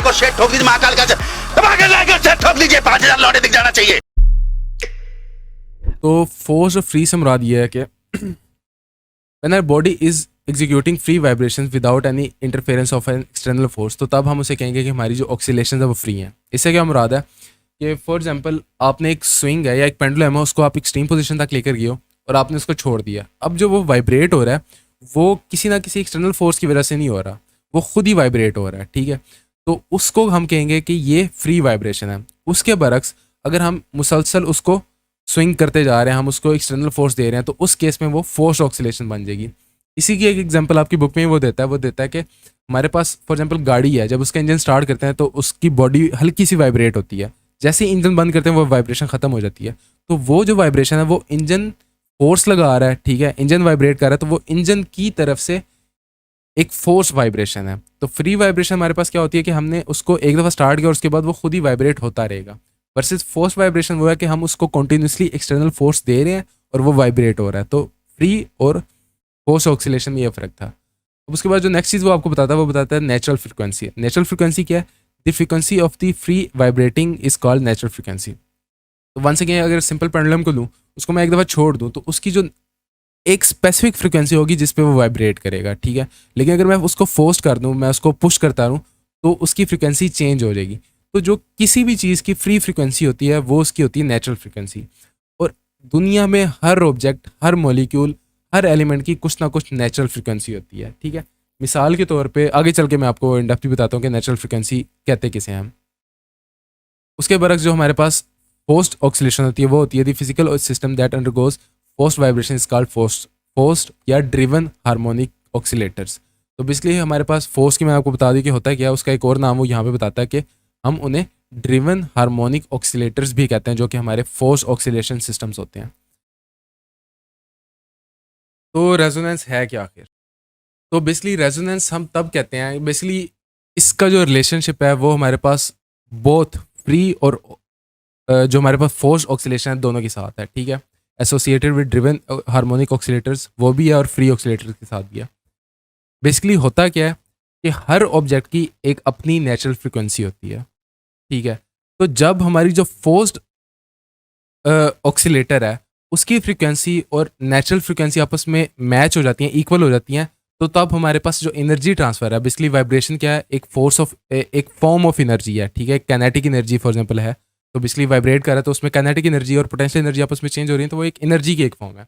को शेट ठोक दीजिए, महाकाल का शेट ठोक दीजिए, 5,000 लौटे दिख जाना चाहिए। तो फोर्स ऑफ फ्री से मुराद ये है कि when our body is executing free vibrations without any interference of an external force, तो तब हम उसे कहेंगे कि हमारी जो ऑक्सीलेशन है वो फ्री है। इससे क्या मुराद है कि फॉर एग्जांपल आपने एक स्विंग है या एक पेंडुलम है, उसको आप एक्सट्रीम पोजीशन तक लेकर गए हो और आपने उसको छोड़ दिया। अब जो वो वाइब्रेट हो रहा है वो किसी ना किसी एक्सटर्नल फोर्स की वजह से नहीं हो रहा, वो खुद ही वाइब्रेट हो रहा है, ठीक है। तो उसको हम कहेंगे कि ये फ्री वाइब्रेशन है। उसके बरक्स अगर हम मुसलसल उसको स्विंग करते जा रहे हैं, हम उसको एक्सटर्नल फोर्स दे रहे हैं, तो उस केस में वो फोर्स ऑक्सीलेशन बन जाएगी। इसी की एक एग्जांपल आपकी बुक में वो देता है कि हमारे पास फॉर एग्जांपल गाड़ी है, जब उसका इंजन स्टार्ट करते हैं तो उसकी बॉडी हल्की सी वाइब्रेट होती है, जैसे ही इंजन बंद करते हैं वो वाइब्रेशन खत्म हो जाती है। तो वो जो वाइब्रेशन है वो इंजन फोर्स लगा रहा है, ठीक है, इंजन वाइब्रेट कर रहा है, तो वो इंजन की तरफ से एक फोर्स वाइब्रेशन है। तो फ्री वाइब्रेशन हमारे पास क्या होती है कि हमने उसको एक दफ़ा स्टार्ट किया और उसके बाद वो खुद ही वाइब्रेट होता रहेगा। वर्सेस फोर्स वाइब्रेशन वो है कि हम उसको कंटिन्यूसली एक्सटर्नल फोर्स दे रहे हैं और वो वाइब्रेट हो रहा है। तो फ्री और फोर्स ऑक्सीलेशन में ये फ़र्क था। अब उसके बाद जो नेक्स्ट चीज़ वो आपको बताता है नेचुरल फ्रिक्वेंसी। नेचुरल फ्रिक्वेंसी क्या है? The frequency of the free vibrating is called natural frequency. तो वंस अगेन अगर सिंपल पेंडुलम को लूँ, उसको मैं एक दफ़ा छोड़ दूँ, तो उसकी जो एक स्पेसिफिक फ्रिक्वेंसी होगी जिस पे वो वाइब्रेट करेगा, ठीक है। लेकिन अगर मैं उसको फोर्स कर दूँ, मैं उसको पुश करता रहूँ, तो उसकी फ्रिक्वेंसी चेंज हो जाएगी। तो जो किसी भी चीज़ की फ्री फ्रिक्वेंसी होती है वो उसकी होती है नेचुरल फ्रिक्वेंसी। और दुनिया में हर ऑब्जेक्ट, हर मॉलिक्यूल, हर एलिमेंट की कुछ ना कुछ नेचुरल फ्रिक्वेंसी होती है, ठीक है। मिसाल के तौर पे आगे चल के मैं आपको इंडेप्थली बताता हूँ कि नेचुरल फ्रिक्वेंसी कहते किसे हैं हम। उसके बरक्स जो हमारे पास फोर्स्ड ऑक्सीलेशन होती है वो होती है the physical system that undergoes forced vibration is called forced या ड्रिवन हार्मोनिक ऑक्सीलेटर्स। तो बेसिकली हमारे पास फोर्स की मैं आपको बता दी कि होता है क्या, उसका एक और नाम वो यहाँ पे बताता है कि हम उन्हें ड्रिवन हार्मोनिक ऑक्सीलेटर्स भी कहते हैं, जो कि हमारे फोर्स ऑक्सीलेशन सिस्टम्स होते हैं। तो रेजोनेंस है क्या आखिर? तो बेसिकली रेजोनेंस हम तब कहते हैं, बेसिकली इसका जो रिलेशनशिप है वो हमारे पास बोथ फ्री और जो हमारे पास फोर्स ऑक्सीलेशन है दोनों के साथ है, ठीक है। एसोसिएटेड विद ड्रिवन हार्मोनिक ऑक्सीलेटर्स वो भी है और फ्री ऑक्सीलेटर्स के साथ भी है। बेसिकली होता क्या है कि हर ऑब्जेक्ट की एक अपनी नेचुरल फ्रिक्वेंसी होती है, ठीक है। तो जब हमारी जो फोर्स्ड ऑक्सीलेटर है उसकी फ्रिक्वेंसी और नेचुरल फ्रिक्वेंसी आपस में मैच हो जाती हैं, इक्वल हो जाती हैं, तो तब हमारे पास जो एनर्जी ट्रांसफ़र है, बेसिकली वाइब्रेशन क्या है, एक फॉर्म ऑफ एनर्जी है, ठीक है। कैनेटिक एनर्जी फॉर एग्जांपल है, तो बेसिकली वाइब्रेट कर रहा है तो उसमें कैनेटिक एनर्जी और पोटेंशियल एनर्जी आपस में चेंज हो रही है, तो वो एक एनर्जी की एक फॉर्म है।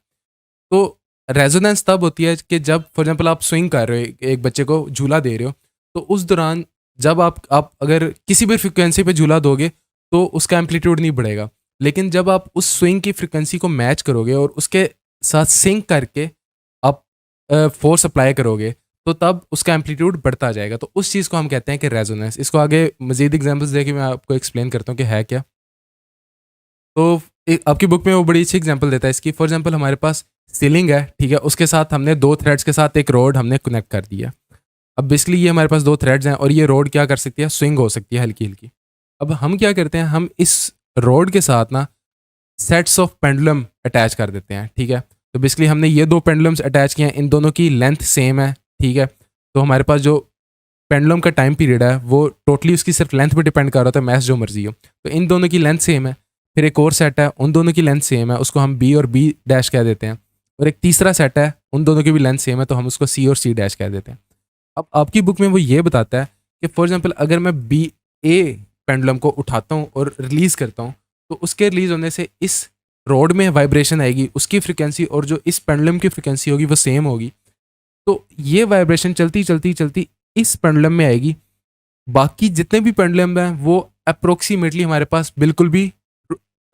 तो रेजोनेंस तब होती है कि जब फॉर एग्जांपल आप स्विंग कर रहे हो, एक बच्चे को झूला दे रहे हो, तो उस दौरान जब आप अगर किसी भी फ्रिक्वेंसी पे झूला दोगे तो उसका एम्पलीट्यूड नहीं बढ़ेगा। लेकिन जब आप उस स्विंग की फ्रिक्वेंसी को मैच करोगे और उसके साथ सिंक करके आप फोर्स अप्लाई करोगे, तो तब उसका एम्पलीट्यूड बढ़ता जाएगा। तो उस चीज़ को हम कहते हैं कि रेजोनेंस। इसको आगे मज़ीद एग्जांपल्स देके मैं आपको एक्सप्लेन करता हूँ कि है क्या। तो आपकी बुक में वो बड़ी अच्छी एग्जांपल देता है इसकी। फॉर एग्जांपल हमारे पास सीलिंग है, ठीक है, उसके साथ हमने 2 थ्रेड्स के साथ एक रोड हमने कनेक्ट कर दिया। अब बेसिकली ये हमारे पास 2 थ्रेड्स हैं और ये रोड क्या कर सकती है, स्विंग हो सकती है हल्की हल्की। अब हम क्या करते हैं, हम इस रोड के साथ ना सेट्स ऑफ पेंडुलम अटैच कर देते हैं, ठीक है। तो बेसिकली हमने ये 2 पेंडुलम्स अटैच किए हैं, इन दोनों की लेंथ सेम है, ठीक है। तो हमारे पास जो पेंडुलम का टाइम पीरियड है वो टोटली उसकी सिर्फ लेंथ पे डिपेंड कर रहा था, मैथ जो मर्जी हो। तो इन दोनों की लेंथ सेम है। फिर एक और सेट है, उन दोनों की लेंथ सेम है, उसको हम बी और बी डैश कह देते हैं। और एक तीसरा सेट है, उन दोनों की भी लेंथ सेम है, तो हम उसको सी और सी डैश कह देते हैं। अब आपकी बुक में वो ये बताता है कि फॉर एग्जांपल अगर मैं बी ए पेंडुलम को उठाता हूँ और रिलीज़ करता हूँ, तो उसके रिलीज़ होने से इस रोड में वाइब्रेशन आएगी, उसकी फ्रिक्वेंसी और जो इस पेंडुलम की फ्रिक्वेंसी होगी वो सेम होगी। तो ये वाइब्रेशन चलती चलती चलती इस पेंडुलम में आएगी। बाकी जितने भी पेंडुलम हैं वो अप्रोक्सीमेटली हमारे पास बिल्कुल भी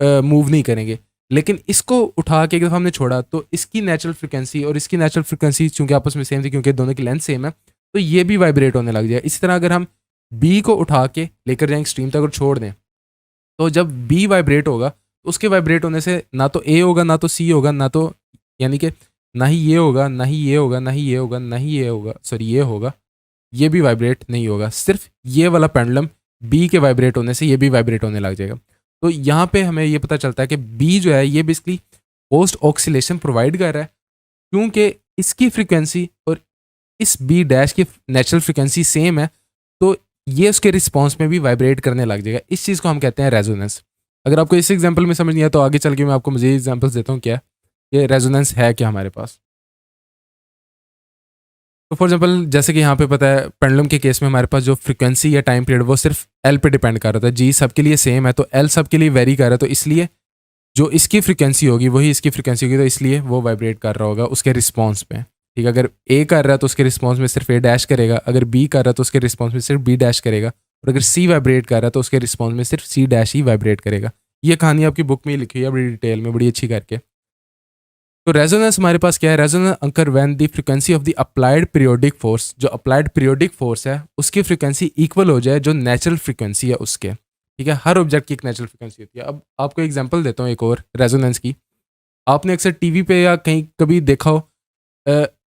मूव नहीं करेंगे। लेकिन इसको उठा के एक दफ़ा हमने छोड़ा तो इसकी नेचुरल फ्रिक्वेंसी और इसकी नेचुरल फ्रिक्वेंसी चूँकि आपस में सेम थी, क्योंकि दोनों की लेंथ सेम है, तो ये भी वाइब्रेट होने लग जाए। इसी तरह अगर हम बी को उठा के लेकर जाएँ एक्सट्रीम तक और छोड़ दें, तो जब बी वाइब्रेट होगा तो उसके वाइब्रेट होने से ना तो ए होगा, ना तो सी होगा, ना तो यानी कि ना ही ये होगा, ना ही ये होगा, ना ही ये होगा, ना ही ये होगा, सॉरी ये होगा, ये भी वाइब्रेट नहीं होगा। सिर्फ ये वाला पेंडुलम बी के वाइब्रेट होने से ये भी वाइब्रेट होने लग जाएगा। तो यहाँ पे हमें ये पता चलता है कि बी जो है ये बेसिकली पोस्ट ऑक्सीलेशन प्रोवाइड कर रहा है, क्योंकि इसकी फ्रिक्वेंसी और इस बी डैश की नेचुरल फ्रिक्वेंसी सेम है। तो ये उसके रिस्पॉन्स में भी वाइब्रेट करने लग जाएगा। इस चीज़ को हम कहते हैं रेजोनेंस। अगर आपको इस एग्जांपल में समझ नहीं आया तो आगे चल के मैं आपको मज़ीद एग्जांपल्स देता हूँ क्या ये रेजोनेंस है क्या हमारे पास। तो फॉर एग्जांपल जैसे कि यहाँ पे पता है पेंडुलम के केस में हमारे पास जो फ्रीक्वेंसी या टाइम पीरियड वो सिर्फ एल पे डिपेंड कर रहा था। जी सबके लिए सेम है तो एल सबके लिए वेरी कर रहा है, तो इसलिए जो इसकी फ्रीक्वेंसी होगी वही इसकी फ्रीक्वेंसी होगी, तो इसलिए वो वाइब्रेट कर रहा होगा उसके रिस्पॉन्स पे। ठीक है, अगर ए कर रहा है तो उसके रिस्पॉन्स में सिर्फ ए डैश करेगा, अगर बी कर रहा है तो उसके रिस्पॉन्स में सिर्फ बी डैश करेगा, और अगर सी वाइब्रेट कर रहा है तो उसके रिस्पॉन्स में सिर्फ सी डैश ही वाइब्रेट करेगा। ये कहानी आपकी बुक में ही लिखी हुई है बड़ी डिटेल में, बड़ी अच्छी करके। तो रेजोनेंस हमारे पास क्या है, resonance occur when the frequency of the applied periodic force, जो अप्लाइड पीरियोडिक फोर्स है उसकी फ्रीक्वेंसी इक्वल हो जाए जो नेचुरल फ्रीक्वेंसी है उसके। ठीक है, हर ऑब्जेक्ट की एक नेचुरल फ्रीक्वेंसी होती है। अब आपको एग्जांपल देता हूँ एक और रेजोनेंस की। आपने अक्सर टीवी पे या कहीं कभी देखा हो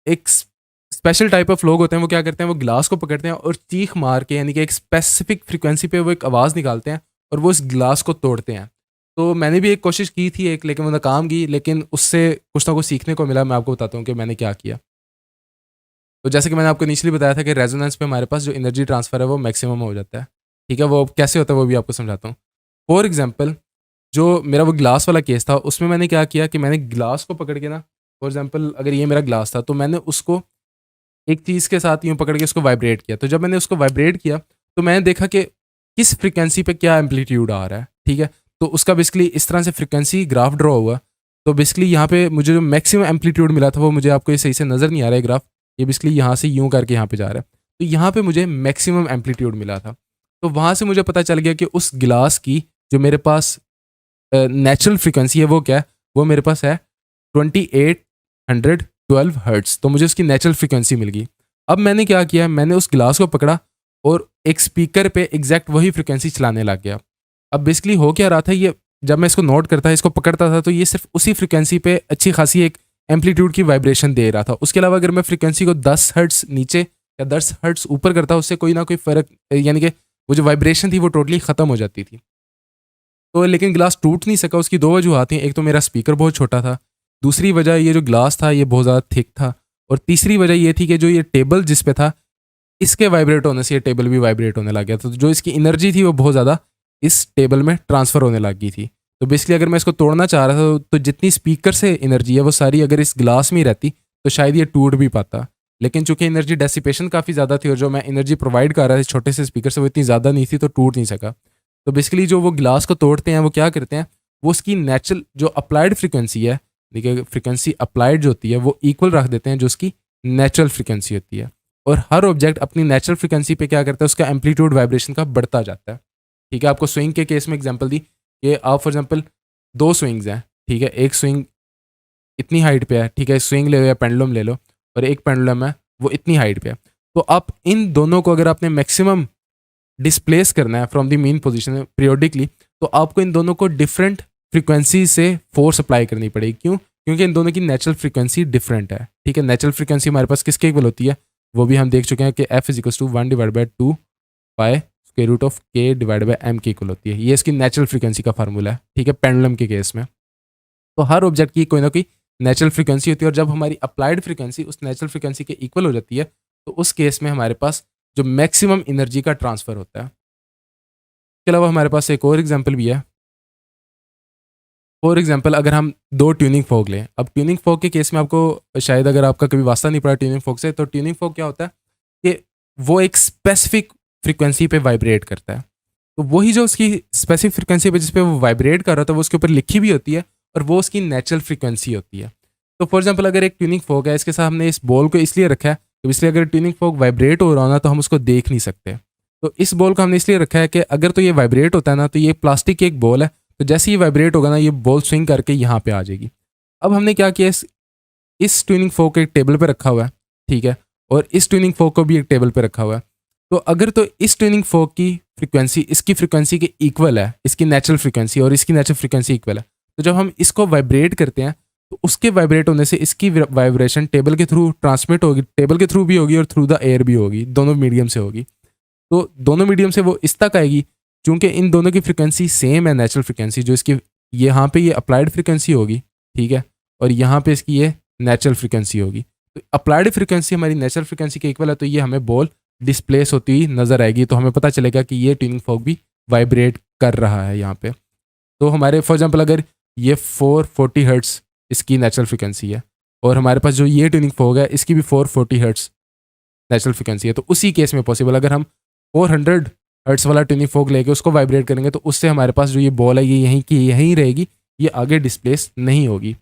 एक स्पेशल टाइप ऑफ लोग होते हैं, वो क्या करते हैं, वो गिलास को पकड़ते हैं और चीख मार के यानी कि एक स्पेसिफिक फ्रीक्वेंसी पे वो एक आवाज़ निकालते हैं और वो इस गिलास को तोड़ते हैं। तो मैंने भी एक कोशिश की थी एक, लेकिन वो नाकाम की, लेकिन उससे कुछ ना कुछ सीखने को मिला। मैं आपको बताता हूँ कि मैंने क्या किया। तो जैसे कि मैंने आपको इनिशियली बताया था कि रेजोनेंस पे हमारे पास जो एनर्जी ट्रांसफर है वो मैक्सिमम हो जाता है। ठीक है, वो कैसे होता है वो भी आपको समझाता हूँ। फॉर एग्जाम्पल जो मेरा वो गिलास वाला केस था उसमें मैंने क्या किया कि मैंने गिलास को पकड़ के ना, फॉर एग्जाम्पल अगर ये मेरा गिलास था तो मैंने उसको एक चीज़ के साथ यूँ पकड़ के उसको वाइब्रेट किया। तो जब मैंने उसको वाइब्रेट किया तो मैंने देखा कि किस फ्रिक्वेंसी पे क्या एम्पलीट्यूड आ रहा है। ठीक है, तो उसका बेसिकली इस तरह से फ्रिक्वेंसी ग्राफ ड्रॉ हुआ। तो बेसिकली यहाँ पे मुझे जो मैक्सिमम एम्पलीट्यूड मिला था वो मुझे आपको ये सही से नज़र नहीं आ रहा है ग्राफ, ये बेसिकली यहाँ से यूँ करके यहाँ पे जा रहा है। तो यहाँ पे मुझे मैक्सिमम एम्पलीट्यूड मिला था। तो वहाँ से मुझे पता चल गया कि उस गिलास की जो मेरे पास नेचुरल फ्रिक्वेंसी है वो क्या है, वो मेरे पास है 2812 हर्ट्स। तो मुझे उसकी नेचुरल फ्रिक्वेंसी मिल गई। अब मैंने क्या किया, मैंने उस गिलास को पकड़ा और एक स्पीकर पे एग्जैक्ट वही फ्रिक्वेंसी चलाने लग गया। अब बेसिकली हो क्या रहा था, ये जब मैं इसको नोट करता इसको पकड़ता था तो ये सिर्फ उसी फ्रिक्वेंसी पे अच्छी खासी एक एम्पलीट्यूड की वाइब्रेशन दे रहा था। उसके अलावा अगर मैं फ्रिक्वेंसी को 10 हर्ट्स नीचे या 10 हर्ट्स ऊपर करता उससे कोई ना कोई फ़र्क, यानी कि वो जो वाइब्रेशन थी वो टोटली ख़त्म हो जाती थी। तो लेकिन गिलास टूट नहीं सका, उसकी दो वजूहत थी। एक तो मेरा स्पीकर बहुत छोटा था, दूसरी वजह ये जो गिलास था ये बहुत ज़्यादा थिक था, और तीसरी वजह ये थी कि जो ये टेबल जिस पे था इसके वाइब्रेट होने से ये टेबल भी वाइब्रेट होने लग गया। तो जो इसकी एनर्जी थी वो बहुत ज़्यादा इस टेबल में ट्रांसफ़र होने लग गई थी। तो बेसिकली अगर मैं इसको तोड़ना चाह रहा था तो जितनी स्पीकर से एनर्जी है वो सारी अगर इस गिलास में ही रहती तो शायद ये टूट भी पाता। लेकिन चूंकि एनर्जी डेसिपेशन काफ़ी ज़्यादा थी और जो मैं एनर्जी प्रोवाइड कर रहा था छोटे से स्पीकर से वो इतनी ज़्यादा नहीं थी, तो टूट नहीं सका। तो बेसिकली जो वो गिलास को तोड़ते हैं वो क्या करते हैं, वो उसकी नेचुरल जो अप्लाइड फ्रिक्वेंसी है, देखिए फ्रिक्वेंसी अप्लाइड जो होती है वो इक्वल रख देते हैं जो उसकी नेचुरल फ्रिक्वेंसी होती है। और हर ऑब्जेक्ट अपनी नेचुरल फ्रिक्वेंसी पे क्या करता है, उसका एम्पलीट्यूड वाइब्रेशन का बढ़ता जाता है। ठीक है, आपको स्विंग के केस में एग्जांपल दी कि आप फॉर एग्जांपल दो स्विंग्स हैं। ठीक है, एक स्विंग इतनी हाइट पे है, ठीक है, स्विंग ले लो या पेंडुलम ले लो, और एक पेंडुलम है वो इतनी हाइट पे है। तो आप इन दोनों को अगर आपने मैक्सिमम डिस्प्लेस करना है from the mean position periodically, तो आपको इन दोनों को डिफरेंट फ्रीक्वेंसी से फोर्स अप्लाई करनी पड़ेगी। क्यों? क्योंकि इन दोनों की नेचुरल फ्रीक्वेंसी डिफरेंट है। ठीक है, नेचुरल फ्रीक्वेंसी हमारे पास किसके इक्वल होती है, वो भी हम देख चुके हैं कि F = 1/2 pi square root of K / M के इक्वल होती है। ये इसकी नेचुरल फ्रीक्वेंसी का फार्मूला है। ठीक है, पेंडुलम के केस में तो हर ऑब्जेक्ट की कोई ना कोई नेचुरल फ्रीक्वेंसी होती है, और जब हमारी अप्लाइड फ्रीक्वेंसी उस नेचुरल फ्रीक्वेंसी के इक्वल हो जाती है तो उस केस में हमारे पास जो मैक्सिमम एनर्जी का ट्रांसफर होता है। इसके अलावा हमारे पास एक और एग्जांपल भी है। फॉर एग्जांपल अगर हम दो ट्यूनिंग फोक लें, अब ट्यूनिंग फोक के केस में आपको शायद अगर आपका कभी वास्ता नहीं पड़ा ट्यूनिंग फोक से, तो ट्यूनिंग फोक क्या होता है कि वो एक स्पेसिफिक फ्रीक्वेंसी पे वाइब्रेट करता है। तो वही जो उसकी स्पेसिफिक फ्रीक्वेंसी पे जिस पे वो वाइब्रेट कर रहा था वो उसके ऊपर लिखी भी होती है, और वो उसकी नेचुरल फ्रीक्वेंसी होती है। तो फॉर एग्जांपल अगर एक ट्यूनिंग फोक है, इसके साथ हमने इस बॉल को इसलिए रखा है तो इसलिए अगर ट्यूनिंग फोक वाइब्रेट हो रहा हो ना तो हम उसको देख नहीं सकते। तो इस बॉल को हमने इसलिए रखा है कि अगर तो ये वाइब्रेट होता है ना तो ये प्लास्टिक की एक बॉल है, तो जैसे ही वाइब्रेट होगा ना ये बॉल स्विंग करके यहाँ पे आ जाएगी। अब हमने क्या किया, इस ट्यूनिंग फोक को एक टेबल पे रखा हुआ है, ठीक है, और इस ट्यूनिंग फोक को भी एक टेबल पे रखा हुआ है। तो अगर तो इस ट्यूनिंग फोक की फ्रीक्वेंसी इसकी फ्रीक्वेंसी के इक्वल है, इसकी नेचुरल फ्रीक्वेंसी और इसकी नेचुरल फ्रीक्वेंसी इक्वल है, तो जब हम इसको वाइब्रेट करते हैं तो उसके वाइब्रेट होने से इसकी वाइब्रेशन टेबल के थ्रू ट्रांसमिट होगी, टेबल के थ्रू भी होगी और थ्रू द एयर भी होगी, दोनों मीडियम से होगी। तो दोनों मीडियम से वो इस तक आएगी, क्योंकि इन दोनों की फ्रीक्वेंसी सेम है नेचुरल फ्रीक्वेंसी, जो इसकी यहाँ पे ये अप्लाइड फ्रीक्वेंसी होगी, ठीक है, और यहाँ पे इसकी ये नेचुरल फ्रीक्वेंसी होगी। तो अप्लाइड फ्रीक्वेंसी हमारी नेचुरल फ्रीक्वेंसी के इक्वल है, तो ये हमें बॉल डिस्प्लेस होती हुई नज़र आएगी, तो हमें पता चलेगा कि ये ट्यूनिंग फॉर्क भी वाइब्रेट कर रहा है यहाँ पे। तो हमारे फॉर एग्जांपल अगर ये 440 हर्ट्स इसकी नेचुरल फ्रिक्वेंसी है और हमारे पास जो ये ट्यूनिंग फॉर्क है इसकी भी 440 हर्ट्स नेचुरल फ्रिक्वेंसी है, तो उसी केस में पॉसिबल अगर हम 400 हर्ट्स वाला ट्यूनिंग फॉर्क लेके उसको वाइब्रेट करेंगे तो उससे हमारे पास जो ये बॉल है ये यहीं की यहीं रहेगी, ये आगे डिस्प्लेस नहीं होगी।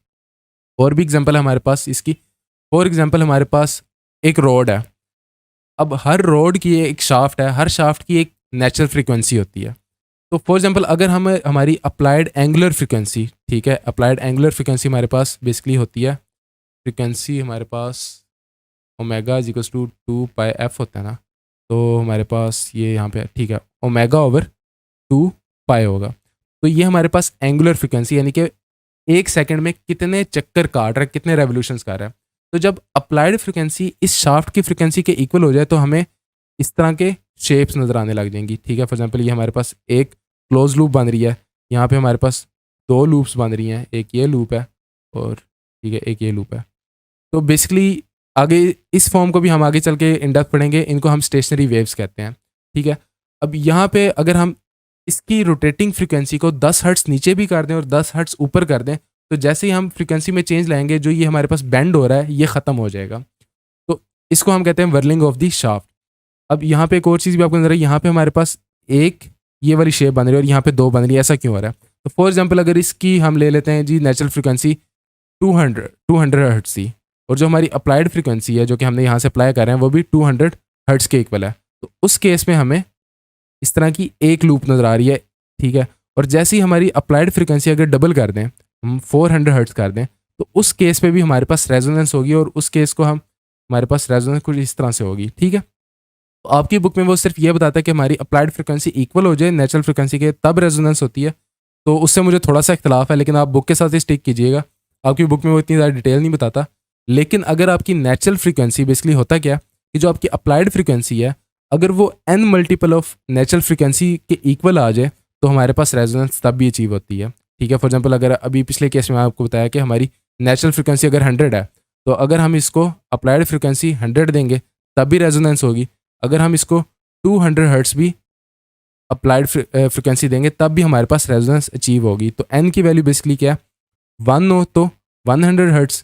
और भी एग्जांपल है हमारे पास इसकी। फॉर एग्जांपल हमारे पास एक रोड है, अब हर रोड की एक शाफ्ट है, हर शाफ्ट की एक नेचुरल फ्रिक्वेंसी होती है। तो फॉर एग्जांपल अगर हम हमारी अप्लाइड एंगुलर फ्रिक्वेंसी, ठीक है, अप्लाइड एंगुलर फ्रिक्वेंसी हमारे पास बेसिकली होती है, फ्रिक्वेंसी हमारे पास omega is equals to 2πf होता है ना, तो हमारे पास ये यहाँ पे ठीक है ओमेगा ओवर 2π होगा। तो ये हमारे पास एंगुलर फ्रिक्वेंसी यानी कि एक सेकंड में कितने चक्कर काट रहा है, कितने रेवोल्यूशंस कर रहा है। तो जब अप्लाइड फ्रिक्वेंसी इस शाफ्ट की फ्रिक्वेंसी के इक्वल हो जाए तो हमें इस तरह के शेप्स नज़र आने लग जाएंगी, ठीक है। फॉर एग्जांपल ये हमारे पास एक क्लोज लूप बन रही है, यहाँ पे हमारे पास 2 लूप्स बन रही हैं, एक ये लूप है और ठीक है एक ये लूप है। तो बेसिकली आगे इस फॉर्म को भी हम आगे चल के इन डेप्थ पढ़ेंगे, इनको हम स्टेशनरी वेव्स कहते हैं, ठीक है। अब यहाँ पे अगर हम इसकी रोटेटिंग फ्रिक्वेंसी को 10 हर्ट्स नीचे भी कर दें और 10 हर्ट्स ऊपर कर दें, तो जैसे ही हम फ्रिक्वेंसी में चेंज लाएंगे जो ये हमारे पास बेंड हो रहा है ये ख़त्म हो जाएगा। तो इसको हम कहते हैं वर्लिंग ऑफ दी शाफ्ट। अब यहाँ पे एक और चीज़ भी आपको नजर है, यहाँ पे हमारे पास एक ये वाली शेप बन रही है और यहाँ पे 2 बन रही है, ऐसा क्यों हो रहा है? तो फॉर एग्जाम्पल अगर इसकी हम ले लेते हैं जी नेचुरल फ्रिक्वेंसी 200 हर्ट्स थी और जो हमारी अप्लाइड फ्रिक्वेंसी है जो कि हमने यहाँ से अप्लाई कर रहे हैं वो भी 200 हर्ट्स के इक्वल है, तो उस केस में हमें इस तरह की एक लूप नज़र आ रही है, ठीक है। और जैसे ही हमारी अप्लाइड फ्रिक्वेंसी अगर डबल कर दें, हम 400 हर्ट्स कर दें, तो उस केस में भी हमारे पास रेजोनेंस होगी और उस केस को हम हमारे पास रेजोनेंस कुछ इस तरह से होगी, ठीक है। तो आपकी बुक में वो सिर्फ ये बताता है कि हमारी अप्लाइड फ्रिक्वेंसी इक्वल हो जाए नेचुरल फ्रिक्वेंसी के तब रेजोनेंस होती है, तो उससे मुझे थोड़ा सा इख्तलाफ है, लेकिन आप बुक के साथ ही स्टिक कीजिएगा। आपकी बुक में वो इतनी ज़्यादा डिटेल नहीं बताता, लेकिन अगर आपकी नेचुरल फ्रिक्वेंसी बेसिकली होता क्या कि जो आपकी अप्लाइड फ्रिक्वेंसी है अगर वो n multiple of natural frequency के इक्वल आ जाए तो हमारे पास रेजोनेंस तब भी अचीव होती है, ठीक है। फॉर एग्जांपल अगर अभी पिछले केस में आपको बताया कि हमारी नेचुरल फ्रिक्वेंसी अगर 100 है तो अगर हम इसको अप्लाइड फ्रिक्वेंसी 100 देंगे तब भी रेजोनेंस होगी। अगर हम इसको 200 हर्ट्स भी अप्लाइड फ्रिक्वेंसी देंगे तब भी हमारे पास रेजोनेंस अचीव होगी। तो n की वैल्यू बेसिकली क्या है, 1 हो तो 100 हर्ट्स,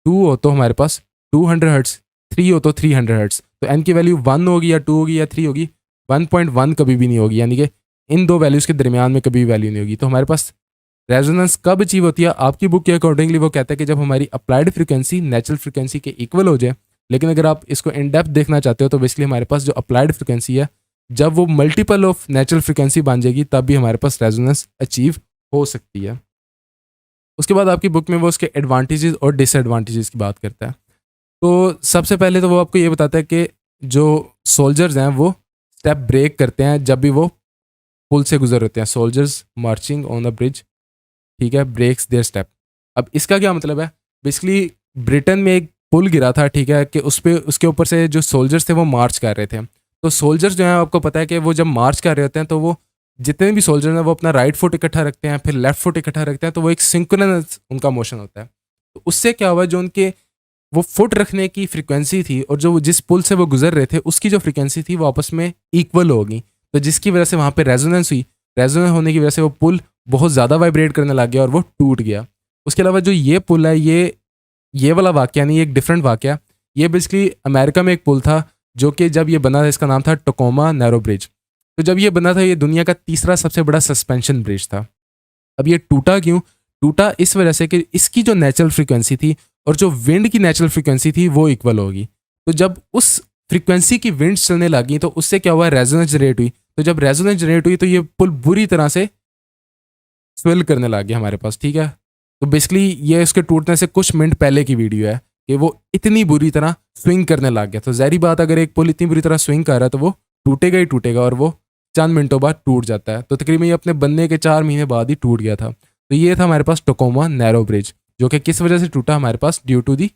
2 हो तो हमारे पास 200 हर्ट्स, 3 हो तो 300 हर्ट्स। तो n की वैल्यू 1 होगी या 2 होगी या 3 होगी, 1.1 कभी भी नहीं होगी, यानी कि इन दो वैल्यूज़ के दरमियान में कभी भी वैल्यू नहीं होगी। तो हमारे पास रेजोनेंस कब अचीव होती है? आपकी बुक के अकॉर्डिंगली वो कहता है कि जब हमारी अप्लाइड फ्रिक्वेंसी नेचुरल फ्रिक्वेंसी के इक्वल हो जाए। लेकिन अगर आप इसको इन डेप्थ देखना चाहते हो तो बेसिकली हमारे पास जो अप्लाइड फ्रिक्वेंसी है जब वो मल्टीपल ऑफ नेचुरल फ्रिक्वेंसी बन जाएगी तब भी हमारे पास रेजोनेंस अचीव हो सकती है। उसके बाद आपकी बुक में वो उसके एडवांटेजेस और डिसएडवांटेजेस की बात करता है। तो सबसे पहले तो वो आपको ये बताता है कि जो सोल्जर्स हैं वो स्टेप ब्रेक करते हैं जब भी वो पुल से गुजर होते हैं। Soldiers marching on the bridge, ठीक है, ब्रेक्स देयर स्टेप। अब इसका क्या मतलब है? बेसिकली ब्रिटेन में एक पुल गिरा था, ठीक है, कि उस पर उसके ऊपर से जो सोल्जर्स थे वो मार्च कर रहे थे। तो सोल्जर्स जो हैं आपको पता है कि वो जब मार्च कर रहे होते हैं तो वो जितने भी सोल्जर्स हैं वो अपना राइट फुट इकट्ठा रखते हैं, फिर लेफ्ट फुट इकट्ठा रखते हैं, तो वो एक सिंक्रोनस उनका मोशन होता है। तो उससे क्या हुआ, जो उनके वो फुट रखने की फ्रिक्वेंसी थी और जो जिस पुल से वो गुजर रहे थे उसकी जो फ्रिक्वेंसी थी वो आपस में इक्वल होगी, तो जिसकी वजह से वहाँ पे रेजोनेंस हुई। रेजोनेंस होने की वजह से वो पुल बहुत ज़्यादा वाइब्रेट करने लग गया और वो टूट गया। उसके अलावा जो ये पुल है ये वाला वाक़या नहीं, एक डिफरेंट वाक़या। ये बेसिकली अमेरिका में एक पुल था जो कि जब ये बना था इसका नाम था टकोमा नैरो ब्रिज। तो जब ये बना था ये दुनिया का तीसरा सबसे बड़ा सस्पेंशन ब्रिज था। अब ये टूटा क्यों? टूटा इस वजह से कि इसकी जो नेचुरल फ्रिक्वेंसी थी और जो विंड की नेचुरल फ्रिक्वेंसी थी वो इक्वल होगी। तो जब उस फ्रिक्वेंसी की विंड चलने लगी तो उससे क्या हुआ, रेजोनेंस जनरेट हुई। तो जब रेजोनेंस जनरेट हुई तो ये पुल बुरी तरह से स्वेल करने लग गया हमारे पास, ठीक है। तो बेसिकली ये उसके टूटने से कुछ मिनट पहले की वीडियो है कि वो इतनी बुरी तरह स्विंग करने लग गया। तो ज़ाहिर बात अगर एक पुल इतनी बुरी तरह स्विंग कर रहा है तो वो टूटेगा ही टूटेगा और वो चंद मिनटों बाद टूट जाता है। तो तकरीबन ये अपने बनने के 4 महीने बाद ही टूट गया था। तो ये था हमारे पास टकोमा नैरो ब्रिज, जो कि किस वजह से टूटा हमारे पास, ड्यू टू दी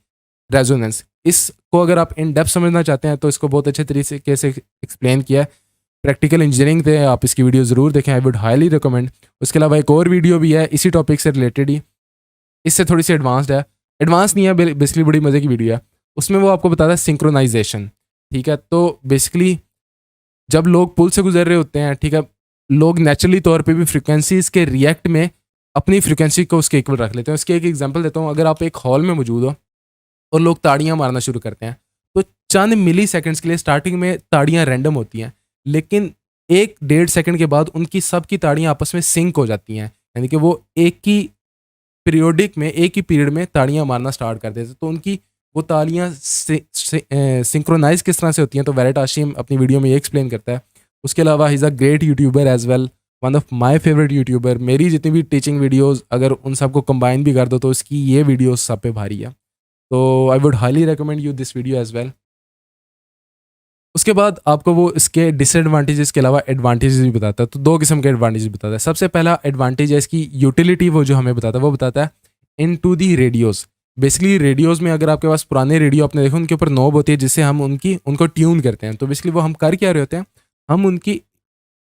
रेजोनेंस। इसको अगर आप इन डेप्थ समझना चाहते हैं तो इसको बहुत अच्छे तरीके से एक्सप्लेन किया है। प्रैक्टिकल इंजीनियरिंग थे, आप इसकी वीडियो ज़रूर देखें, आई वुड हाईली रिकमेंड। उसके अलावा एक और वीडियो भी है इसी टॉपिक से रिलेटेड ही, इससे थोड़ी सी एडवांस्ड है, एडवांस नहीं है बेसिकली, बड़ी मज़े की वीडियो है। उसमें वो आपको बताता है सिंक्रोनाइजेशन ठीक है। तो बेसिकली जब लोग पुल से गुजर रहे होते हैं, ठीक है, लोग नेचुरली तौर पे भी फ्रिक्वेंसीज के रिएक्ट में अपनी फ्रिक्वेंसी को उसके इक्वल रख लेते हैं। उसके एक एग्जांपल देता हूँ, अगर आप एक हॉल में मौजूद हो और लोग ताड़ियां मारना शुरू करते हैं, तो चंद मिली सेकेंड्स के लिए स्टार्टिंग में ताड़ियां रैंडम होती हैं, लेकिन 1-1.5 सेकंड के बाद उनकी सबकी ताड़ियां आपस में सिंक हो जाती हैं, यानी कि वो एक ही पीरियोडिक में, एक ही पीरियड में ताड़ियां मारना स्टार्ट कर देते हैं। तो उनकी वो तालियां सिंक्रोनाइज किस तरह से होती हैं, तो वैरेट आशिम अपनी वीडियो में ये एक्सप्लेन करता है। उसके अलावा he is a great YouTuber as well, one of my favourite YouTuber. मेरी जितनी भी टीचिंग वीडियोस अगर उन सबको कंबाइन भी कर दो तो इसकी ये वीडियो सब पे भारी है। तो I would highly recommend you this video as well. उसके बाद आपको वो इसके डिसएडवांटेजेस के अलावा एडवांटेजेस भी बताता है। तो दो किस्म के एडवांटेजेस बताता है। सबसे पहला एडवांटेज है इसकी यूटिलिटी, वो जो हमें बताता है वो बताता है in to the radius. Basically radius में अगर आपके पास पुराने रेडियो आपने देखो, उनके ऊपर नॉब होती है जिससे हम उनको ट्यून करते हैं। तो बेसिकली वो हम कर क्या रहे होते हैं, हम उनकी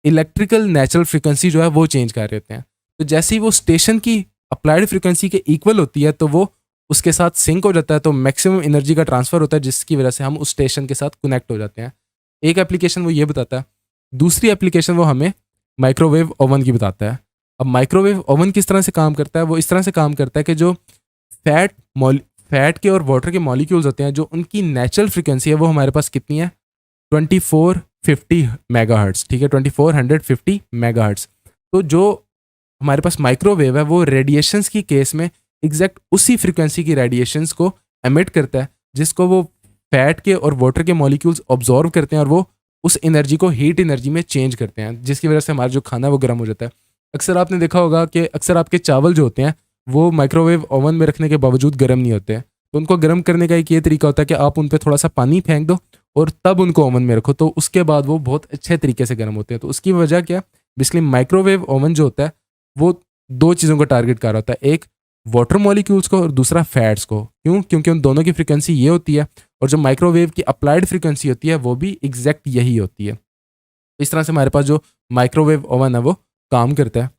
इलेक्ट्रिकल नेचुरल फ्रिक्वेंसी जो है वो चेंज कर रहे होते हैं। तो जैसे ही वो स्टेशन की अप्लाइड फ्रिक्वेंसी के इक्वल होती है तो वो उसके साथ सिंक हो जाता है, तो मैक्सिमम एनर्जी का ट्रांसफर होता है जिसकी वजह से हम उस स्टेशन के साथ कनेक्ट हो जाते हैं। एक एप्लीकेशन वो ये बताता है। दूसरी एप्लीकेशन वो हमें माइक्रोवेव ओवन की बताता है। अब माइक्रोवेव ओवन किस तरह से काम करता है, वो इस तरह से काम करता है कि जो फैट के और वाटर के मॉलिक्यूल्स होते हैं, जो उनकी नेचुरल फ्रिक्वेंसी है वो हमारे पास कितनी है, 2450 मेगाहर्ट्ज़, ठीक है, 2450 मेगाहर्ट्ज़। तो जो हमारे पास माइक्रोवेव है वो रेडिएशंस की केस में एग्जैक्ट उसी फ्रिक्वेंसी की रेडिएशंस को एमिट करता है, जिसको वो फैट के और वाटर के मॉलिक्यूल्स ऑब्जॉर्व करते हैं और वो उस एनर्जी को हीट एनर्जी में चेंज करते हैं, जिसकी वजह से हमारा जो खाना है वो गर्म हो जाता है। अक्सर आपने देखा होगा कि अक्सर आपके चावल जो होते हैं वो माइक्रोवेव ओवन में रखने के बावजूद गर्म नहीं होते हैं। तो उनको गर्म करने का एक ये तरीका होता है कि आप उन पर थोड़ा सा पानी फेंक दो और तब उनको ओवन में रखो, तो उसके बाद वो बहुत अच्छे तरीके से गर्म होते हैं। तो उसकी वजह क्या, बेसिकली माइक्रोवेव ओवन जो होता है वो दो चीज़ों को टारगेट कर रहा होता है, एक वाटर मॉलिक्यूल्स को और दूसरा फैट्स को। क्यों? क्योंकि उन दोनों की फ्रिक्वेंसी ये होती है और जो माइक्रोवेव की अप्लाइड फ्रिक्वेंसी होती है वो भी एग्जैक्ट यही होती है। इस तरह से हमारे पास जो माइक्रोवेव ओवन है वो काम करता है।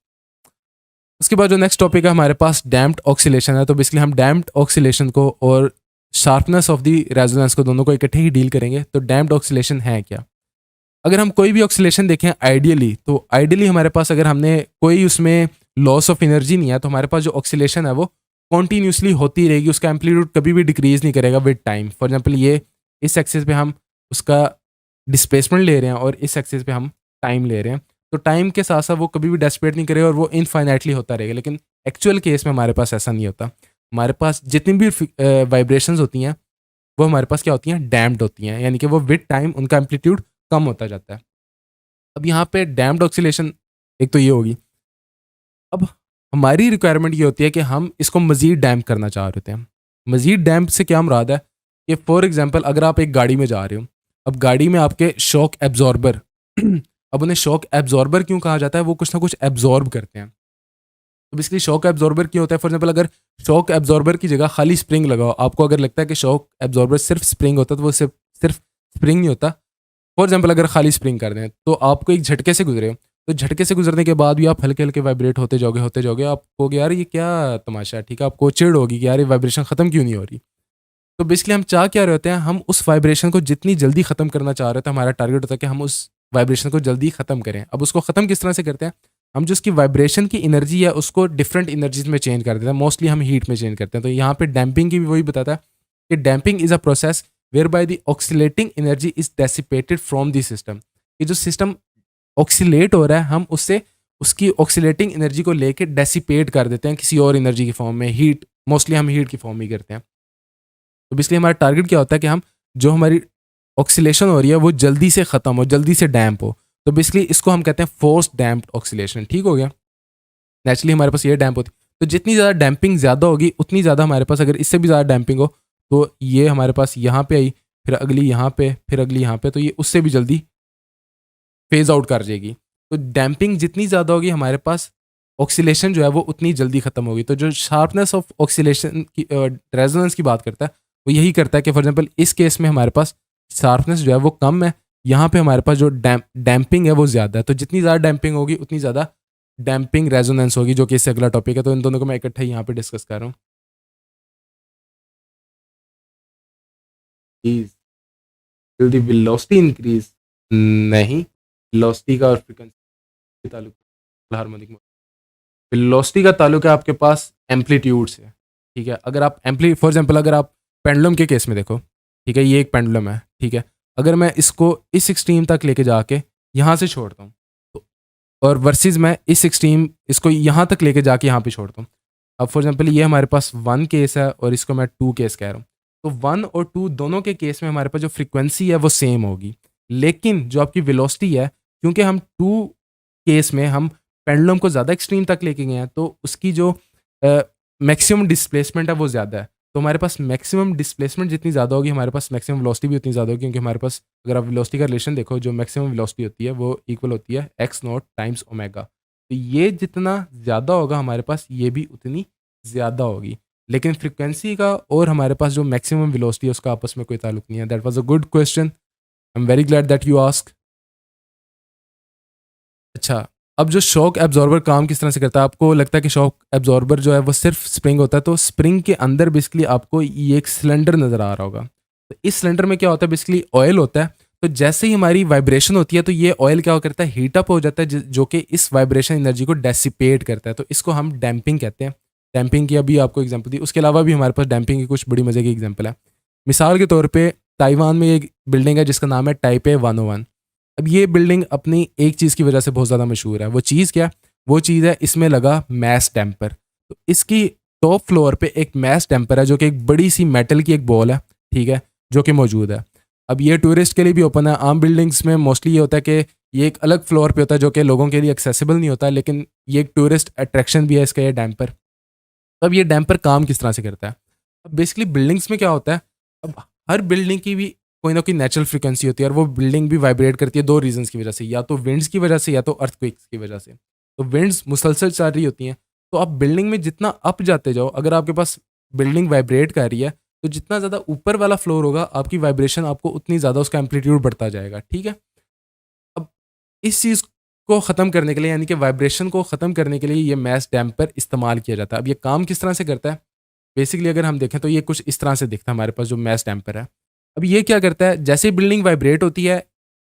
उसके बाद जो नेक्स्ट टॉपिक है हमारे पास डैम्प्ड ऑक्सीलेशन है। तो बेसिकली हम डैम्प्ड ऑक्सीलेशन को और शार्पनेस ऑफ दी रेजोनेंस को दोनों को इकट्ठे ही डील करेंगे। तो डैम्प्ड ऑक्सीलेशन है क्या? अगर हम कोई भी ऑक्सीलेशन देखें आइडियली, तो आइडियली हमारे पास अगर हमने कोई उसमें लॉस ऑफ एनर्जी नहीं है, तो हमारे पास जो ऑक्सीलेशन है वो कॉन्टीन्यूसली होती रहेगी, उसका एम्पलीट्यूड कभी भी डिक्रीज नहीं करेगा विद टाइम। फॉर एग्जांपल ये इस एक्सिस पे हम उसका डिस्प्लेसमेंट ले रहे हैं और इस एक्सिस पे हम टाइम ले रहे हैं, तो टाइम के साथ साथ वो कभी भी डेस्पेट नहीं करेगा और वो इनफाइनाइटली होता रहेगा। लेकिन एक्चुअल केस में हमारे पास ऐसा नहीं होता। हमारे पास जितनी भी वाइब्रेशंस होती हैं वो हमारे पास क्या होती हैं, डैम्प्ड होती हैं, यानी कि वो विद टाइम उनका एम्पलीट्यूड कम होता जाता है। अब यहाँ पे डैम्प्ड ऑक्सीलेशन एक तो ये होगी। अब हमारी रिक्वायरमेंट ये होती है कि हम इसको मज़ीद डैम्प करना चाह रहे हैं। मज़ीद डैम्प से क्या मुराद है कि फॉर एग्जांपल अगर आप एक गाड़ी में जा रहे हो, अब गाड़ी में आपके शॉक एब्जॉर्बर अब उन्हें शॉक एब्जॉर्बर क्यों कहा जाता है, वो कुछ ना कुछ एब्जॉर्ब करते हैं। तो बेसिकली शॉक एब्जॉर्बर क्यों होता है, फॉर एग्जांपल अगर शॉक एब्जॉर्बर की जगह खाली स्प्रिंग लगाओ, आपको अगर लगता है कि शॉक एब्जॉर्बर सिर्फ स्प्रिंग होता है, तो वो सिर्फ स्प्रिंग नहीं होता। फॉर एग्जाम्पल अगर खाली स्प्रिंग कर दें तो आपको एक झटके से गुजरे हो, तो झटके से गुजरने के बाद भी आप हल्के हल्के वाइब्रेट होते जाओगे, आप कहोगे यार ये क्या तमाशा है, ठीक है, आपको चिढ़ होगी कि यार ये वाइब्रेशन ख़त्म क्यों नहीं हो रही। तो बेसिकली हम चाह क्या रहे होते हैं, हम उस वाइब्रेशन को जितनी जल्दी ख़त्म करना चाह रहे थे, हमारा टारगेट होता है कि हम उस वाइब्रेशन को जल्दी ख़त्म करें। अब उसको ख़त्म किस तरह से करते हैं, हम जो उसकी वाइब्रेशन की एनर्जी है उसको डिफरेंट एनर्जीज में चेंज कर देते हैं। मोस्टली हम हीट में चेंज करते हैं। तो यहाँ पे डैम्पिंग की भी वही बताता है कि damping is a process where by the oscillating energy is dissipated from the system. ये जो सिस्टम ऑक्सीलेट हो रहा है, हम उससे उसकी ऑक्सीलेटिंग एनर्जी को लेके डेसिपेट कर देते हैं किसी और एनर्जी की फॉर्म में, हीट, मोस्टली हम हीट की फॉर्म में करते हैं। तो बेसिकली हमारा टारगेट क्या होता है कि हम जो हमारी ऑक्सीलेशन हो रही है वो जल्दी से ख़त्म हो, जल्दी से डैम्प हो। तो बेसिकली इसको हम कहते हैं फोर्स डैम्प्ड ऑक्सीलेशन। ठीक हो गया। नेचुरली हमारे पास ये डैम्प होती है, तो जितनी ज़्यादा डैम्पिंग ज़्यादा होगी उतनी ज़्यादा हमारे पास, अगर इससे भी ज़्यादा डैम्पिंग हो तो ये हमारे पास यहाँ पे आई, फिर अगली यहाँ पे, फिर अगली यहाँ पे, तो ये उससे भी जल्दी फेज आउट कर जाएगी। तो डैम्पिंग जितनी ज़्यादा होगी हमारे पास ऑक्सीलेशन जो है वो उतनी जल्दी ख़त्म होगी। तो जो शार्पनेस ऑफ ऑक्सीलेशन की रेजोनेंस की बात करता है वो यही करता है कि फॉर एग्जांपल इस केस में हमारे पास शार्पनेस जो है वो कम है, यहाँ पे हमारे पास जो डैम्पिंग है वो ज़्यादा है। तो जितनी ज़्यादा डैम्पिंग होगी उतनी ज़्यादा डैम्पिंग रेजोनेंस होगी, जो कि इससे अगला टॉपिक है। तो इन दोनों को मैं इकट्ठा ही यहाँ पे डिस्कस कर रहा हूँ। Will the velocity increase? नहीं, वेलोसिटी का और फ्रीक्वेंसी का ताल्लुक हार्मोनिक वेलोसिटी का ताल्लुक है आपके पास एम्पलीट्यूड से, ठीक है। अगर आप फॉर एग्जांपल अगर आप पेंडुलम के केस में देखो, ठीक है, ये एक पेंडुलम है, ठीक है। अगर मैं इसको इस एक्सट्रीम तक लेके जाके यहाँ से छोड़ता हूँ तो, और वर्सेस मैं इस एक्सट्रीम इसको यहाँ तक लेके जाके यहाँ पे छोड़ता हूँ। अब फॉर एग्जांपल ये हमारे पास 1 केस है और इसको मैं 2 केस कह रहा हूँ, तो 1 और 2 दोनों के केस में हमारे पास जो फ्रीक्वेंसी है वो सेम होगी, लेकिन जो आपकी वेलोसिटी है, क्योंकि हम 2 केस में हम पेंडुलम को ज़्यादा एक्सट्रीम तक लेके गए हैं, तो उसकी जो मैक्सिमम डिस्प्लेसमेंट है वो ज़्यादा है। तो हमारे पास मैक्सिमम डिस्प्लेसमेंट जितनी ज़्यादा होगी, हमारे पास मैक्सिमम वेलोसिटी भी उतनी ज़्यादा होगी, क्योंकि हमारे पास अगर आप वेलोसिटी का रिलेशन देखो, जो मैक्सिमम वेलोसिटी होती है वो इक्वल होती है एक्स नॉट टाइम्स ओमेगा। तो ये जितना ज़्यादा होगा हमारे पास, ये भी उतनी ज़्यादा होगी। लेकिन फ्रीक्वेंसी का और हमारे पास जो मैक्सिमम वेलोसिटी है उसका आपस में कोई ताल्लुक नहीं है। That was a good question, I am very glad that you ask. अच्छा, अब जो शॉक एब्जॉर्बर काम किस तरह से करता है? आपको लगता है कि शॉक एब्जॉर्बर जो है वो सिर्फ स्प्रिंग होता है, तो स्प्रिंग के अंदर बेसिकली आपको ये एक सिलेंडर नज़र आ रहा होगा। तो इस सिलेंडर में क्या होता है, बेसिकली ऑयल होता है। तो जैसे ही हमारी वाइब्रेशन होती है तो ये ऑयल क्या करता है, हीट अप हो जाता है, जो कि इस वाइब्रेशन एनर्जी को डेसिपेट करता है। तो इसको हम डैम्पिंग कहते हैं। डैम्पिंग की अभी आपको एग्जाम्पल दी, उसके अलावा भी हमारे पास डैम्पिंग की कुछ बड़ी मज़े की एग्जाम्पल है। मिसाल के तौर पर ताइवान में एक बिल्डिंग है जिसका नाम है टाइपे 101। अब ये बिल्डिंग अपनी एक चीज़ की वजह से बहुत ज़्यादा मशहूर है। वो चीज़ क्या? वो चीज़ है इसमें लगा मैस डैम्पर। तो इसकी टॉप फ्लोर पे एक मैस डैम्पर है, जो कि एक बड़ी सी मेटल की एक बॉल है, ठीक है, जो कि मौजूद है। अब ये टूरिस्ट के लिए भी ओपन है। आम बिल्डिंग्स में मोस्टली ये होता है कि ये एक अलग फ्लोर पे होता है जो कि लोगों के लिए एक्सेसिबल नहीं होता, लेकिन ये एक टूरिस्ट अट्रैक्शन भी है इसका ये डैम्पर। अब ये डैम्पर काम किस तरह से करता है? अब बेसिकली बिल्डिंग्स में क्या होता है, अब हर बिल्डिंग की भी कोई ना कोई नेचुरल फ्रीक्वेंसी होती है, और वो बिल्डिंग भी वाइब्रेट करती है 2 रीजंस की वजह से, या तो विंड्स की वजह से या तो अर्थक्वेक्स की वजह से। तो विंड्स मुसलसल चल रही होती हैं, तो आप बिल्डिंग में जितना अप जाते जाओ, अगर आपके पास बिल्डिंग वाइब्रेट कर रही है, तो जितना ज़्यादा ऊपर वाला फ्लोर होगा आपकी वाइब्रेशन आपको उतनी ज़्यादा उसका एम्पलीट्यूड बढ़ता जाएगा, ठीक है। अब इस चीज़ को ख़त्म करने के लिए, यानी कि वाइब्रेशन को ख़त्म करने के लिए ये मैस डैम्पर इस्तेमाल किया जाता है। अब ये काम किस तरह से करता है? बेसिकली अगर हम देखें तो ये कुछ इस तरह से दिखता है हमारे पास जो मैस डैम्पर है। अब ये क्या करता है, जैसे बिल्डिंग वाइब्रेट होती है,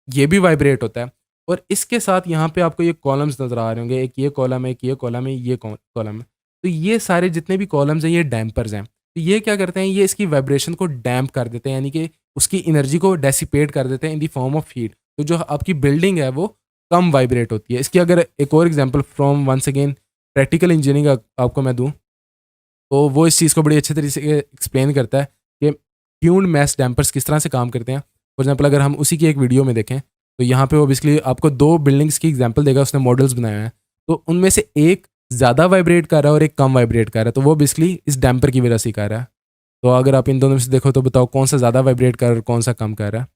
ये भी वाइब्रेट होता है, और इसके साथ यहाँ पे आपको ये कॉलम्स नज़र आ रहे होंगे, एक ये कॉलम है, एक ये कॉलम है, ये कॉलम है। तो ये सारे जितने भी कॉलम्स हैं ये डैम्पर्स हैं। तो ये क्या करते हैं, ये इसकी वाइब्रेशन को डैम्प कर देते हैं, यानी कि उसकी एनर्जी को डेसिपेट कर देते हैं इन दी फॉर्म ऑफ हीट। तो जो आपकी बिल्डिंग है वो कम वाइब्रेट होती है। इसकी अगर एक और example from once again practical engineering आपको मैं दूँ, तो वो इस चीज़ को बड़ी अच्छे तरीके से एक्सप्लेन करता है कि ट्यून्ड मैस डैम्पर्स किस तरह से काम करते हैं। फॉर एग्जांपल अगर हम उसी की एक वीडियो में देखें, तो यहाँ पे वो बेसिकली आपको 2 बिल्डिंग्स की एग्जांपल देगा, उसने मॉडल्स बनाए हैं। तो उनमें से एक ज़्यादा वाइब्रेट कर रहा है और एक कम वाइब्रेट कर रहा है, तो वो बेसिकली इस डैम्पर की वजह से कर रहा है। तो अगर आप इन दोनों में से देखो तो बताओ कौन सा ज़्यादा वाइब्रेट कर रहा है और कौन सा कम कर रहा है?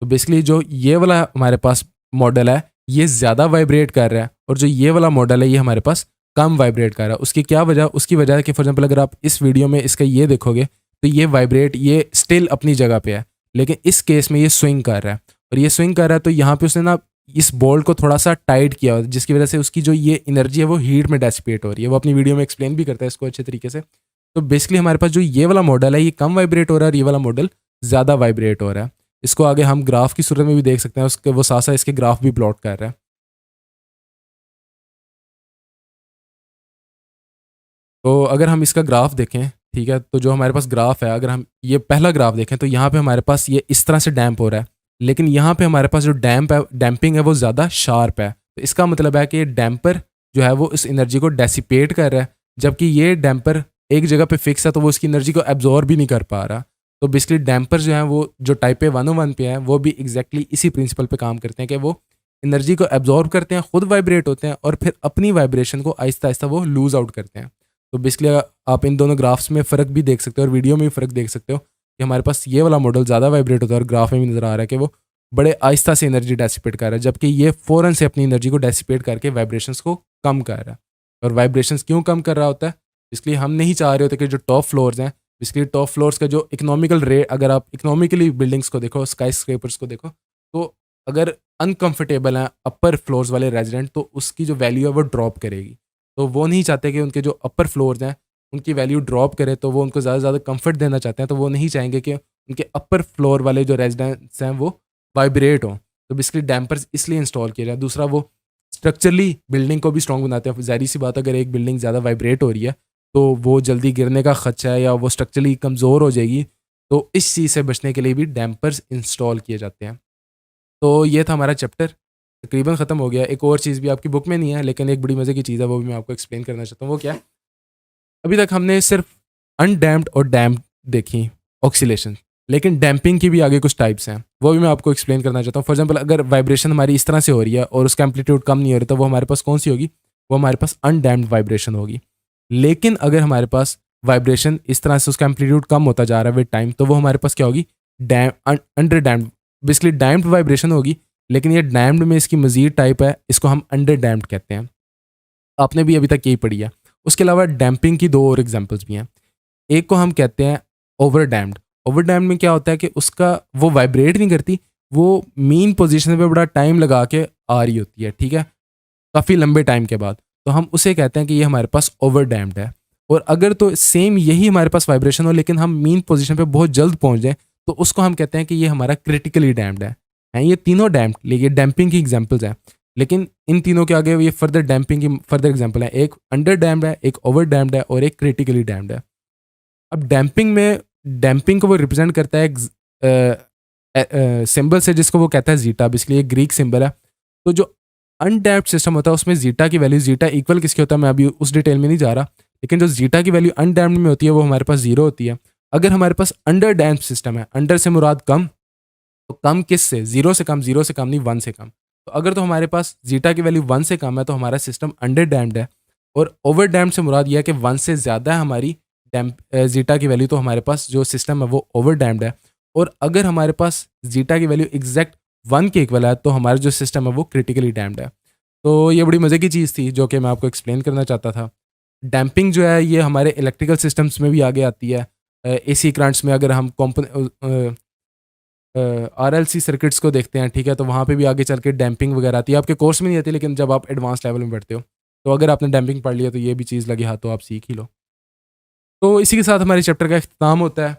तो बेसिकली जो ये वाला हमारे पास मॉडल है, ये ज़्यादा वाइब्रेट कर रहा है, और जो ये वाला मॉडल है ये हमारे पास कम वाइब्रेट कर रहा है। उसकी क्या वजह? उसकी वजह है कि फॉर एग्जांपल अगर आप इस वीडियो में इसका ये देखोगे, तो ये वाइब्रेट, ये स्टिल अपनी जगह पे है, लेकिन इस केस में ये स्विंग कर रहा है। और ये स्विंग कर रहा है तो यहाँ पे उसने ना इस बॉल को थोड़ा सा टाइट किया हुआ है, जिसकी वजह से उसकी जो ये एनर्जी है वो हीट में डेसिपेट हो रही है। वो अपनी वीडियो में एक्सप्लेन भी करता है इसको अच्छे तरीके से। तो बेसिकली हमारे पास जो ये वाला मॉडल है ये कम वाइब्रेट हो रहा है, और ये वाला मॉडल ज़्यादा वाइब्रेट हो रहा है। इसको आगे हम ग्राफ की सूरत में भी देख सकते हैं, उसके वो साथ साथ इसके ग्राफ भी प्लॉट कर रहा है। तो अगर हम इसका ग्राफ देखें, ठीक है, तो जो हमारे पास ग्राफ है, अगर हम ये पहला ग्राफ देखें तो यहाँ पे हमारे पास ये इस तरह से डैम्प हो रहा है, लेकिन यहाँ पे हमारे पास जो डैम्प है, डैम्पिंग है, वो ज़्यादा शार्प है। तो इसका मतलब है कि डैम्पर जो है वो इस एनर्जी को डेसिपेट कर रहा है, जबकि ये डैम्पर एक जगह पे फिक्स है तो वो उसकी एनर्जी को एब्जॉर्ब भी नहीं कर पा रहा। तो बेसिकली डैम्पर जो है वो जो टाइप ए 101 पे है, वो भी एग्जैक्टली इसी प्रिंसिपल पे काम करते हैं कि वो एनर्जी को एब्जॉर्ब करते हैं, खुद वाइब्रेट होते हैं, और फिर अपनी वाइब्रेशन को आहिस्ता आहिस्ता वो लूज आउट करते हैं। तो बेसिकली आप इन दोनों ग्राफ्स में फ़र्क भी देख सकते हो, और वीडियो में भी फ़र्क देख सकते हो कि हमारे पास ये वाला मॉडल ज़्यादा वाइब्रेट होता है, और ग्राफ में भी नज़र आ रहा है कि वो बड़े आहिस्ता से एनर्जी डेसिपेट कर रहा है, जबकि ये फ़ौरन से अपनी एनर्जी को डेसिपेट करके वाइब्रेशंस को कम कर रहा है। और वाइब्रेशंस क्यों कम कर रहा होता है? इसलिए हम नहीं चाह रहे होते कि जो टॉप फ्लोर्स हैं, इसलिए टॉप फ्लोर्स का जो इकोनॉमिकल रेट, अगर आप इकोनॉमिकली बिल्डिंग्स को देखो, स्काई स्क्रेपर्स को देखो, तो अगर अनकंफर्टेबल हैं अपर फ्लोर्स वाले रेजिडेंट, तो उसकी जो वैल्यू है वो ड्रॉप करेगी। तो वो नहीं चाहते कि उनके जो अपर फ्लोर्स हैं उनकी वैल्यू ड्रॉप करे तो वो उनको ज़्यादा से ज़्यादा कंफर्ट देना चाहते हैं, तो वो नहीं चाहेंगे कि उनके अपर फ्लोर वाले जो रेजिडेंट्स हैं वो वाइब्रेट हों। तो बेसिकली डैम्पर्स इसलिए इंस्टॉल किया जाए। दूसरा, वो स्ट्रक्चरली बिल्डिंग को भी स्ट्रॉन्ग बनाते हैं। ज़ाहिर सी बात, अगर एक बिल्डिंग ज़्यादा वाइब्रेट हो रही है तो वो जल्दी गिरने का खदशा है या वो स्ट्रक्चरली कमज़ोर हो जाएगी, तो इस चीज़ से बचने के लिए भी डैम्पर्स इंस्टॉल किए जाते हैं। तो ये था हमारा चैप्टर, तकरीबन ख़त्म हो गया। एक और चीज़ भी आपकी बुक में नहीं है, लेकिन एक बड़ी मज़े की चीज़ है, वो भी मैं आपको एक्सप्लेन करना चाहता हूँ। वो क्या है? अभी तक हमने सिर्फ अनडैम्प्ड और डैम्प्ड देखी ऑक्सीलेशन, लेकिन डैम्पिंग की भी आगे कुछ टाइप्स हैं, वो भी मैं आपको एक्सप्लेन करना चाहता हूँ। फॉर एग्जांपल, अगर वाइब्रेशन हमारी इस तरह से हो रही है और उसका एम्पलीट्यूड कम नहीं हो रहा, तो वो हमारे पास कौन सी होगी? वो हमारे पास अनडैम्प्ड वाइब्रेशन होगी। लेकिन अगर हमारे पास वाइब्रेशन इस तरह से उसका एम्पलीट्यूड कम होता जा रहा है विद टाइम, तो वो हमारे पास क्या होगी? Under damped, basically damped vibration होगी। लेकिन ये डैम्प्ड में इसकी मजीद टाइप है, इसको हम अंडर डैम्प्ड कहते हैं। आपने भी अभी तक यही पढ़ी है। उसके अलावा डैम्पिंग की दो और एग्जांपल्स भी हैं। एक को हम कहते हैं ओवर डैम्प्ड। ओवर डैम्प्ड में क्या होता है कि उसका वो वाइब्रेट नहीं करती, वो मीन पोजीशन पे बड़ा टाइम लगा के आ रही होती है, ठीक है, काफ़ी लंबे टाइम के बाद। तो हम उसे कहते हैं कि ये हमारे पास ओवर डैम्प्ड है। और अगर तो सेम यही हमारे पास वाइब्रेशन हो लेकिन हम मीन पोजीशन पे बहुत जल्द पहुंच जाए, तो उसको हम कहते हैं कि ये हमारा क्रिटिकली डैम्प्ड है। हैं ये तीनों डैम्प्ड, ये डैम्पिंग की एग्जांपल्स हैं। लेकिन इन तीनों के आगे ये फर्दर डैम्पिंग की फर्दर एग्जांपल है। एक अंडर डैम्प्ड है, एक ओवर डैम्प्ड है और एक क्रिटिकली डैम्प्ड है। अब डैम्पिंग में, डैम्पिंग को वो रिप्रेजेंट करता है एक सिंबल से जिसको वो कहता है जीटा, बेसिकली एक ग्रीक सिंबल है। तो जो अनडैम्प्ड सिस्टम होता है उसमें जीटा की वैल्यू, जीटा इक्वल किसके होता है मैं अभी उस डिटेल में नहीं जा रहा, लेकिन जो जीटा की वैल्यू अनडैम्प्ड में होती है वो हमारे पास जीरो होती है। अगर हमारे पास अंडर डैम्प्ड सिस्टम है, अंडर से मुराद कम, तो कम किस से? जीरो से कम, जीरो से कम नहीं, वन से कम। तो अगर तो हमारे पास जीटा की वैल्यू वन से कम है तो हमारा सिस्टम अंडर डैम्प्ड है। और ओवर डैम्प्ड से मुराद यह है कि वन से ज़्यादा है हमारी जीटा की वैल्यू, तो हमारे पास जो सिस्टम है वो ओवर डैम्प्ड है। और अगर हमारे पास जीटा की वैल्यू एग्जैक्ट वन के इक्वल है तो हमारा जो सिस्टम है वो क्रिटिकली डैम्प्ड है। तो ये बड़ी मज़े की चीज़ थी जो कि मैं आपको एक्सप्लेन करना चाहता था। डैम्पिंग जो है ये हमारे इलेक्ट्रिकल सिस्टम्स में भी आगे आती है। एसी करंट्स में अगर हम आरएलसी सर्किट्स को देखते हैं, ठीक है, तो वहाँ पे भी आगे चल के डैम्पिंग वगैरह आती है। आपके कोर्स में नहीं आती, लेकिन जब आप एडवांस लेवल में पढ़ते हो तो अगर आपने डैम्पिंग पढ़ लिया तो ये भी चीज़ लगे हाथ तो आप सीख ही लो। तो इसी के साथ हमारे चैप्टर का इख्तिताम होता है।